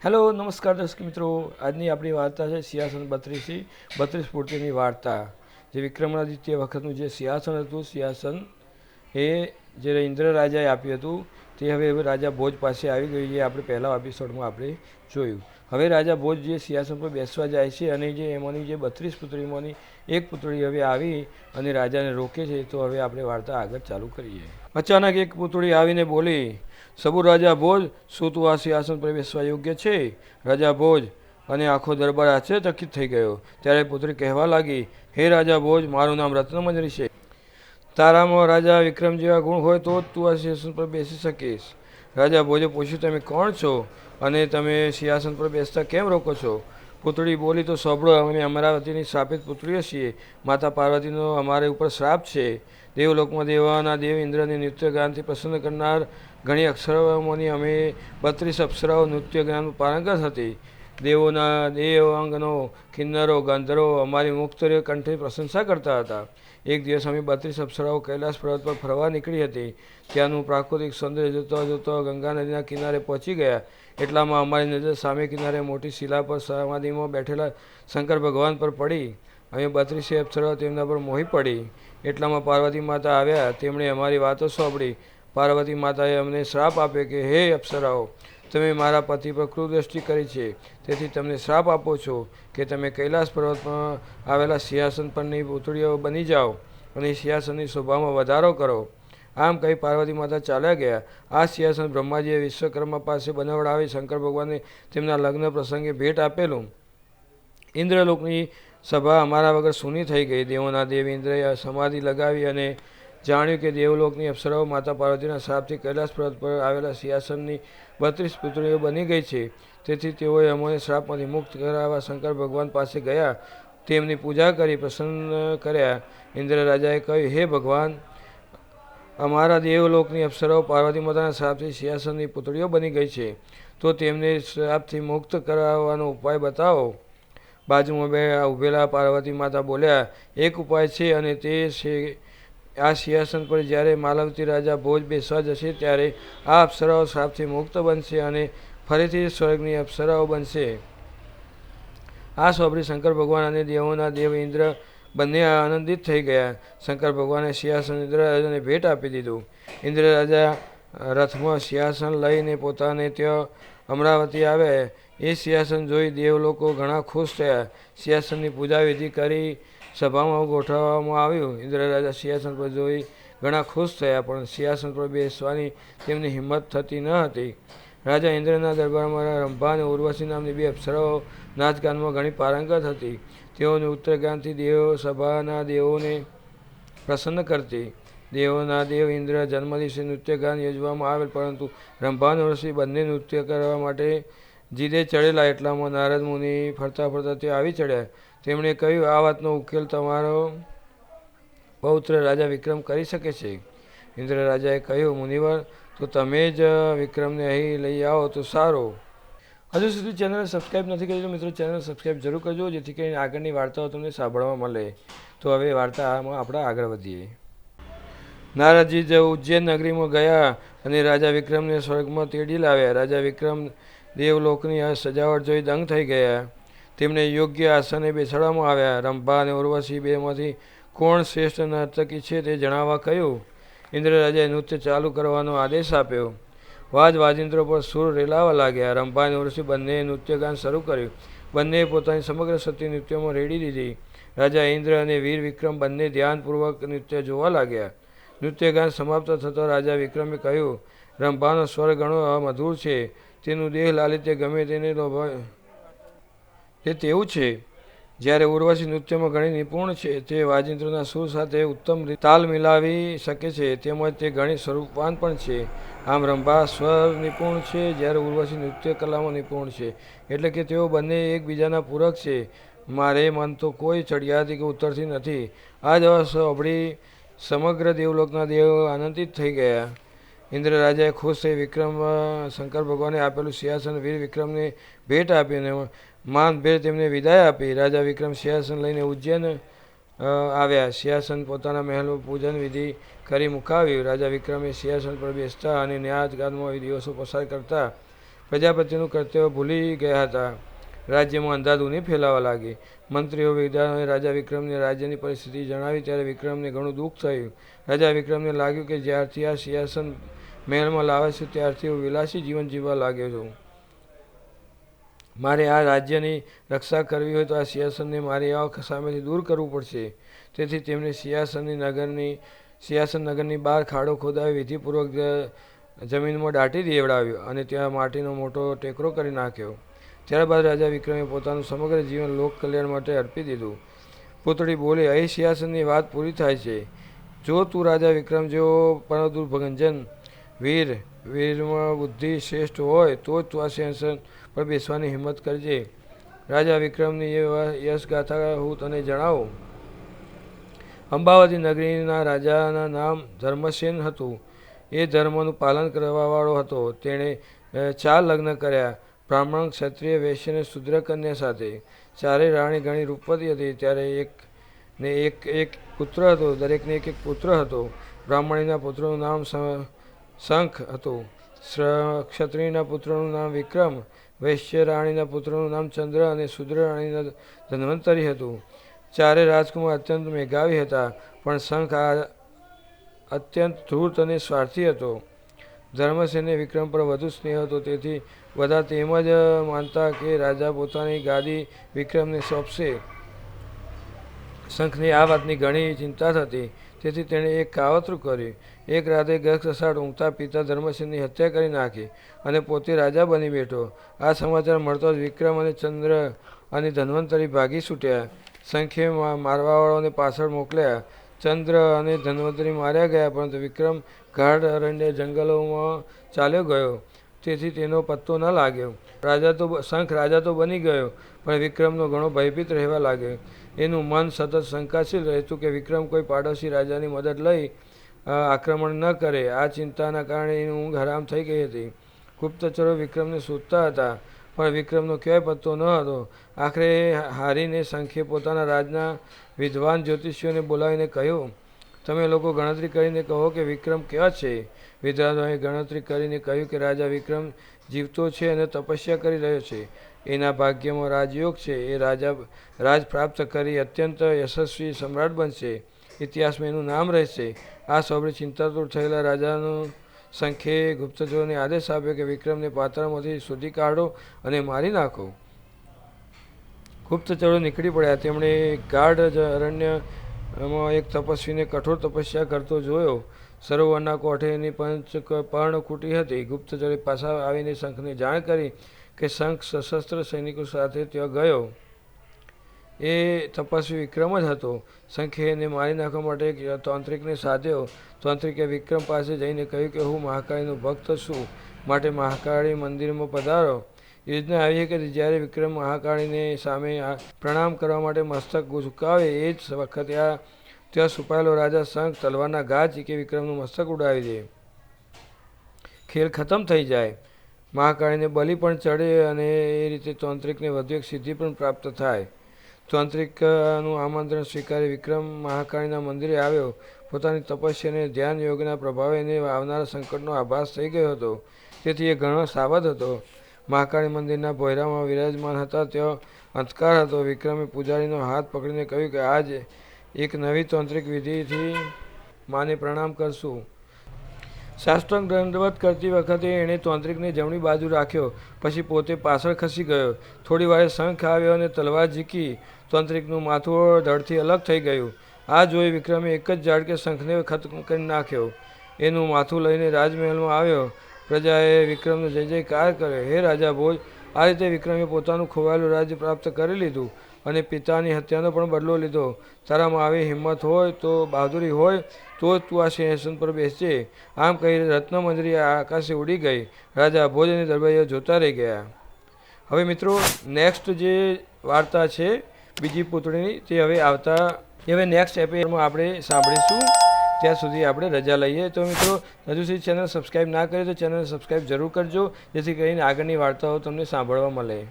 Hello નમસ્કાર દર્શક મિત્રો, આજની આપણી વાર્તા છે સિંહાસન 32 પૂર્તિની વાર્તા. જે વિક્રમાદિત્ય વખતનું જે સિંહાસન હતું, સિંહાસન એ જે ઇન્દ્ર રાજાએ આપ્યું હતું તે હવે રાજા ભોજ પાસે આવી ગયું. જે આપણે પહેલા એપિસોડમાં આપણે જોયું. હવે રાજા ભોજ જે સિંહાસન પર બેસવા જાય છે અને જે એમાંની જે 32 પુત્રીઓમાંની એક પુત્રી હવે આવી અને રાજાને રોકે છે. તો હવે આપણે વાર્તા આગળ ચાલુ કરીએ. અચાનક એક પુત્રી આવીને બોલી, સબુ રાજા ભોજ, શું તું આ સિંહાસન પર બેસવા યોગ્ય છે? રાજા ભોજ અને આખો દરબાર આશ્ચર્યચકિત થઈ ગયો. ત્યારે પુત્રી કહેવા લાગી, હે રાજા ભોજ, મારું નામ રત્નમંજરી છે. તારામાં રાજા વિક્રમ જેવા ગુણ હોય તો જ તું આ સિંહાસન પર બેસી શકીશ. રાજા ભોજે પૂછ્યું, તમે કોણ છો અને તમે સિંહાસન પર બેસતા કેમ રોકો છો? પુત્રી બોલી, તો સાંભળો, અમે અમરાવતીની શ્રાપિત પુત્રીઓ છીએ. માતા પાર્વતીનો અમારે ઉપર શ્રાપ છે. દેવલોકમાં દેવાના દેવ ઇન્દ્રને નૃત્ય ગાનથી પ્રસન્ન કરનાર ઘણી અક્ષરોમાંની અમે 32 અપ્સરાઓ નૃત્ય જ્ઞાન પારંગત હતી. દેવોના દેવાંગનો, કિન્નરો, ગંધર્વો અમારી મુક્ત કંઠે પ્રશંસા કરતા હતા. એક દિવસ અમે 32 અપ્સરાઓ કૈલાસ પર્વત પર ફરવા નીકળી હતી. ત્યાંનું પ્રાકૃતિક સૌંદર્ય જોતા જોતા ગંગા નદીના કિનારે પહોંચી ગયા. એટલામાં અમારી નજર સામે કિનારે મોટી શિલા પર સમાધિમાં બેઠેલા શંકર ભગવાન પર પડી. અમે 32 અપ્સરાઓ તેમના પર મોહી પડી. એટલામાં પાર્વતી માતા આવ્યા. તેમણે અમારી વાતો સાંભળી. પાર્વતી માતાએ અમને શ્રાપ આપ્યો કે, હે અપ્સરાઓ, તમે મારા પતિ પર ક્રૂરદ્રષ્ટિ કરી છે. તેથી તમને શ્રાપ આપો છો કે તમે કૈલાસ પર્વતમાં આવેલા સિંહાસન પરની પુત્રીઓ બની જાઓ અને સિંહાસનની શોભામાં વધારો કરો. આમ કહી પાર્વતી માતા ચાલ્યા ગયા. આ સિંહાસન બ્રહ્માજીએ વિશ્વકર્મા પાસે બનાવડાવી શંકર ભગવાનને તેમના લગ્ન પ્રસંગે ભેટ આપેલું. ઇન્દ્રલોકની સભા અમારા વગર સૂની થઈ ગઈ. દેવોના દેવ ઇન્દ્રએ સમાધિ લગાવી અને જાણ્યું કે દેવલોકની અપ્સરાઓ માતા પાર્વતીના શ્રાપથી કૈલાસ પર્વત પર આવેલા સિંહાસનની 32 પુત્રીઓ બની ગઈ છે. તેથી તેઓએ અમોને શ્રાપમાંથી મુક્ત કરાવવા શંકર ભગવાન પાસે ગયા. તેમની પૂજા કરી પ્રસન્ન કર્યા. ઇન્દ્ર રાજાએ કહ્યું, હે ભગવાન, અમારા દેવલોકની અપ્સરાઓ પાર્વતી માતાના શ્રાપથી સિંહાસનની પુત્રીઓ બની ગઈ છે. તો તેમને શ્રાપથી મુક્ત કરાવવાનો ઉપાય બતાવો. બાજુમાં ઉભેલા પાર્વતી માતા બોલ્યા, એક ઉપાય છે અને તે છે આ સિંહાસન પર જ્યારે માલવતી રાજા ભોજ બેસવા જશે ત્યારે આ અપ્સરાઓ શ્રાપથી મુક્ત બનશે અને ફરીથી સ્વર્ગની અપ્સરાઓ બનશે. આ સાંભળી શંકર ભગવાન અને દેવોના દેવ ઇન્દ્ર બંને આનંદિત થઈ ગયા. શંકર ભગવાને સિંહાસન ઇન્દ્ર રાજાને ભેટ આપી દીધું. ઇન્દ્ર રાજા રથમાં સિંહાસન લઈને પોતાને ત્યાં અમરાવતી આવ્યા. એ સિંહાસન જોઈ દેવલોકો ઘણા ખુશ થયા. સિંહાસનની પૂજા વિધિ કરી સભામાં ગોઠવવામાં આવ્યું. ઇન્દ્ર રાજા સિંહાસન પર જોઈ ઘણા ખુશ થયા, પણ સિંહાસન પર બેસવાની તેમની હિંમત થતી ન હતી. રાજા ઇન્દ્રના દરબારમાં રંભા અને ઉર્વશી નામની બે અપ્સરાઓ નાચગાનમાં ઘણી પારંગત હતી. તેઓની ઉત્તરગાનથી દેવ સભાના દેવોને પ્રસન્ન કરતી. દેવોના દેવ ઇન્દ્ર જન્મ દિવસે નૃત્યગાન યોજવામાં આવેલ, પરંતુ રંભા અને ઉર્વશી બંને નૃત્ય કરવા માટે જીદે ચડેલા. એટલામાં નારદ મુનિ ફરતા ફરતા તે આવી ચડ્યા. તેમણે કહ્યું, આ વાતનો ઉકેલ તમારો પૌત્ર રાજા વિક્રમ કરી શકે છે. ઇન્દ્ર રાજાએ કહ્યું, મુનિવર, તો તમે જ વિક્રમને અહીં લઈ આવો તો સારું. હજુ સુધી ચેનલ સબસ્ક્રાઈબ નથી કરી તો મિત્રો ચેનલ સબસ્ક્રાઈબ જરૂર કરજો, જેથી કરીને આગળની વાર્તાઓ તમને સાંભળવા મળે. તો હવે વાર્તામાં આપણે આગળ વધીએ. નારદજી ઉજ્જૈન નગરીમાં ગયા અને રાજા વિક્રમને સ્વર્ગમાં તેડી લાવ્યા. રાજા વિક્રમ દેવલોકની આ સજાવટ જોઈ દંગ થઈ ગયા. તેમને યોગ્ય આસને બેસાડવામાં આવ્યા. રંભા અને ઉર્વશી બેમાંથી કોણ શ્રેષ્ઠ નર્તકી છે તે જણાવવા કહ્યું. ઇન્દ્ર રાજાએ નૃત્ય ચાલુ કરવાનો આદેશ આપ્યો. વાજિંત્રો પર સૂર રેલાવા લાગ્યા. રંભા અને ઉર્વશી બંનેએ નૃત્યગાન શરૂ કર્યું. બંનેએ પોતાની સમગ્ર શક્તિ નૃત્યમાં રેડી દીધી. રાજા ઇન્દ્ર અને વીર વિક્રમ બંને ધ્યાનપૂર્વક નૃત્ય જોવા લાગ્યા. નૃત્યગાન સમાપ્ત થતાં રાજા વિક્રમે કહ્યું, રંભાનો સ્વર ઘણો મધુર છે. તેનું દેહ લાલિત્ય ગમે તેને લોભાય તે તેવું છે. જ્યારે ઉર્વશી નૃત્યમાં ઘણી નિપુણ છે. તે વાજિંત્રોના સૂર સાથે ઉત્તમ રીતે તાલ મિલાવી શકે છે. તેમજ તે ઘણી સ્વરૂપવાન પણ છે. આમ રંભા સ્વર નિપુણ છે, જ્યારે ઉર્વશી નૃત્ય કલામાં નિપુણ છે. એટલે કે તેઓ બંને એકબીજાના પૂરક છે. મારે મન તો કોઈ ચડિયાતી કે ઉત્તરથી નથી. આ જ વાત સાંભળી સમગ્ર દેવલોકના દેવો આનંદિત થઈ ગયા. ઇન્દ્ર રાજાએ ખુશ થઈ વિક્રમ શંકર ભગવાને આપેલું સિંહાસન વીર વિક્રમને ભેટ આપી અને માનભેર તેમને વિદાય આપી. રાજા વિક્રમ સિંહાસન લઈને ઉજ્જૈન આવ્યા. સિંહાસન પોતાના મહેલમાં પૂજન વિધિ કરી મુકાવ્યું. રાજા વિક્રમે સિંહાસન પર બેસતા અને ન્યાસ ગાનમાં દિવસો પસાર કરતા. પ્રજાપતિનું કર્તવ્ય ભૂલી ગયા હતા. રાજ્યમાં અંધાધૂની ફેલાવા લાગી. મંત્રીઓ વિદ્વાનોએ રાજા વિક્રમને રાજ્યની પરિસ્થિતિ જણાવી ત્યારે વિક્રમને ઘણું દુઃખ થયું. રાજા વિક્રમને લાગ્યું કે જ્યારથી આ સિંહાસન મહેલમાં લાવે છે ત્યારથી હું વિલાસી જીવન જીવવા લાગ્યો છું. મારે આ રાજ્યની રક્ષા કરવી હોય તો આ સિંહાસનને મારી આંખ સામેથી દૂર કરવું પડશે. તેથી તેમણે સિંહાસન નગરની બહાર ખાડો ખોદાવી વિધિપૂર્વક જમીનમાં દાટી દેવડાવ્યો અને ત્યાં માટીનો મોટો ટેકરો કરી નાખ્યો. ત્યારબાદ રાજા વિક્રમે પોતાનું સમગ્ર જીવન લોક કલ્યાણ માટે અર્પી દીધું. પુતળી બોલી, અહીં સિંહાસનની વાત પૂરી થાય છે. જો તું રાજા વિક્રમ જેવો પરમદુર્ભંજન વીરમાં બુદ્ધિ શ્રેષ્ઠ હોય તો જ તું આ સિંહાસન પર બેસવાની હિંમત કરજે. રાજા વિક્રમની એ યશગાથા હું તને જણાવું. અંબાવતી નગરીના રાજાના નામ ધર્મસેન હતું. એ ધર્મનું પાલન કરવાવાળો હતો. તેણે 4 લગ્ન કર્યા, બ્રાહ્મણ, ક્ષત્રિય, વૈશ્ય અને શુદ્ર કન્યા સાથે. ચારેય રાણી ઘણી રૂપવતી હતી. ત્યારે એક પુત્ર હતો. દરેકને એક પુત્ર હતો. બ્રાહ્મણીના પુત્રનું નામ શંખ હતું. ક્ષત્રિયના પુત્રનું નામ વિક્રમ, વૈશ્ય રાણીના પુત્રનું નામ ચંદ્ર અને શુદ્ર રાણીના ધન્વંતરી હતું. ચારે રાજકુમાર અત્યંત મેઘાવી હતા, પણ શંખ અત્યંત ધૂર્ત અને સ્વાર્થી હતો. ધર્મસેને વિક્રમ પર વધુ સ્નેહ હતો, તેથી બધા તેમ જ માનતા કે રાજા પોતાની ગાદી વિક્રમને સોંપશે. શંખને આ વાતની ઘણી ચિંતા થતી, તેથી તેણે એક કાવતરું કર્યું. એક રાતે ગર્ભસસાટ ઊંઘતા પિતા ધર્મસેનની હત્યા કરી નાખી અને પોતે રાજા બની બેઠો. આ સમાચાર મળતો જ વિક્રમ અને ચંદ્ર અને ધન્વંતરી ભાગી છૂટ્યા. શંખે મારવાવાળાઓને પાછળ મોકલ્યા. ચંદ્ર અને ધન્વંતરી માર્યા ગયા, પરંતુ વિક્રમ ગાઢ અરણ્ય જંગલોમાં ચાલ્યો ગયો, તેથી તેનો પત્તો ન લાગ્યો. શંખ રાજા તો બની ગયો, પણ વિક્રમનો ઘણો ભયભીત રહેવા લાગ્યો. એનું મન સતત શંકાશીલ રહેતું કે વિક્રમ કોઈ પાડોશી રાજાની મદદ લઈ આક્રમણ ન કરે. આ ચિંતાના કારણે એની ઊંઘ હરામ થઈ ગઈ હતી. ગુપ્તચરો વિક્રમને શોધતા હતા, પણ વિક્રમનો ક્યાંય પત્તો ન હતો. આખરે હારીને શંખે પોતાના રાજના વિદ્વાન જ્યોતિષીઓને બોલાવીને કહ્યું, તમે લોકો ગણતરી કરીને કહો કે વિક્રમ ક્યાં છે. વિદ્વાનોએ ગણતરી કરીને કહ્યું કે રાજા વિક્રમ જીવતો છે અને તપસ્યા કરી રહ્યો છે. એના ભાગ્યમાં રાજયોગ છે. એ રાજ પ્રાપ્ત કરી અત્યંત યશસ્વી સમ્રાટ બનશે. ઇતિહાસમાં એનું નામ રહેશે. આ સાંભળી ચિંતાતુર થયેલા રાજાનું શંખે ગુપ્તચરોને આદેશ આપ્યો કે વિક્રમને પાતાળમાંથી શોધી કાઢો અને મારી નાખો. ગુપ્તચરો નીકળી પડ્યા. તેમણે ગાઢ અરણ્યમાં એક તપસ્વીને કઠોર તપસ્યા કરતો જોયો. સરોવરના કોઠે એની પર્ણકુટી હતી. ગુપ્તચરે પાછા આવીને શંખને જાણ કરી કે શંખ સશસ્ત્ર સૈનિકો સાથે ત્યાં ગયો. એ તપસ્વી વિક્રમ જ હતો. શંખે એને મારી નાખવા માટે એક તાંત્રિકને સાધ્યો. તાંત્રિકે વિક્રમ પાસે જઈને કહ્યું કે હું મહાકાળીનો ભક્ત છું, માટે મહાકાળી મંદિરમાં પધારો. યોજના આવી કે જ્યારે વિક્રમ મહાકાળીને સામે પ્રણામ કરવા માટે મસ્તક ઝુકાવે એ જ વખતે ત્યાં છુપાયેલો રાજા શંખ તલવારના ઘા ઝીકી વિક્રમનું મસ્તક ઉડાવી દે. ખેલ ખતમ થઈ જાય. મહાકાળીને બલિ પણ ચડે અને એ રીતે તાંત્રિકને વધુ એક સિદ્ધિ પણ પ્રાપ્ત થાય. તાંત્રિકનું આમંત્રણ સ્વીકારી વિક્રમ મહાકાળીના મંદિરે આવ્યો. પોતાની તપસ્યા અને ધ્યાન યોગના પ્રભાવે એને આવનારા સંકટનો આભાસ થઈ ગયો હતો, તેથી એ ઘણો સાવધ હતો. મહાકાળી મંદિરના ભોયરામાં વિરાજમાન હતા. ત્યાં અંધકાર હતો. વિક્રમે પૂજારીનો હાથ પકડીને કહ્યું કે આજ એક નવી તાંત્રિક વિધિથી માને પ્રણામ કરશું. સાષ્ટાંગ દંડવત કરતી વખતે એણે તાંત્રિકને જમણી બાજુ રાખ્યો, પછી પોતે પાછળ ખસી ગયો. થોડી વારે શંખ આવ્યો અને તલવાર ઝીકી. તાંત્રિકનું માથું ધડથી અલગ થઈ ગયું. આ જોઈ વિક્રમે એક જ ઝાટકે શંખને ખતમ કરી નાખ્યો. એનું માથું લઈને રાજમહેલમાં આવ્યો. પ્રજાએ વિક્રમનો જય જયકાર કર્યો. હે રાજા ભોજ, આ રીતે વિક્રમે પોતાનું ખોવાયેલું રાજ્ય પ્રાપ્ત કરી લીધું અને પિતાની હત્યાનો પણ બદલો લીધો. તારામાં આવી હિંમત હોય તો બહાદુરી હોય તો જ તું આ સિંહાસન પર બેસજે. આમ કહી રત્નમંજરી આકાશે ઉડી ગઈ. રાજા ભોજ અને દરબારીઓ જોતા રહી ગયા. હવે મિત્રો નેક્સ્ટ જે વાર્તા છે બીજી પુતળીની, તે હવે નેક્સ્ટ એપિસોડમાં આપણે સાંભળીશું. ત્યાં સુધી આપણે રજા લઈએ. તો મિત્રો હજુ સુધી ચેનલ સબસ્ક્રાઈબ ના કરી તો ચેનલ સબસ્ક્રાઈબ જરૂર કરજો, જેથી કરીને આગળની વાર્તાઓ તમને સાંભળવા મળે.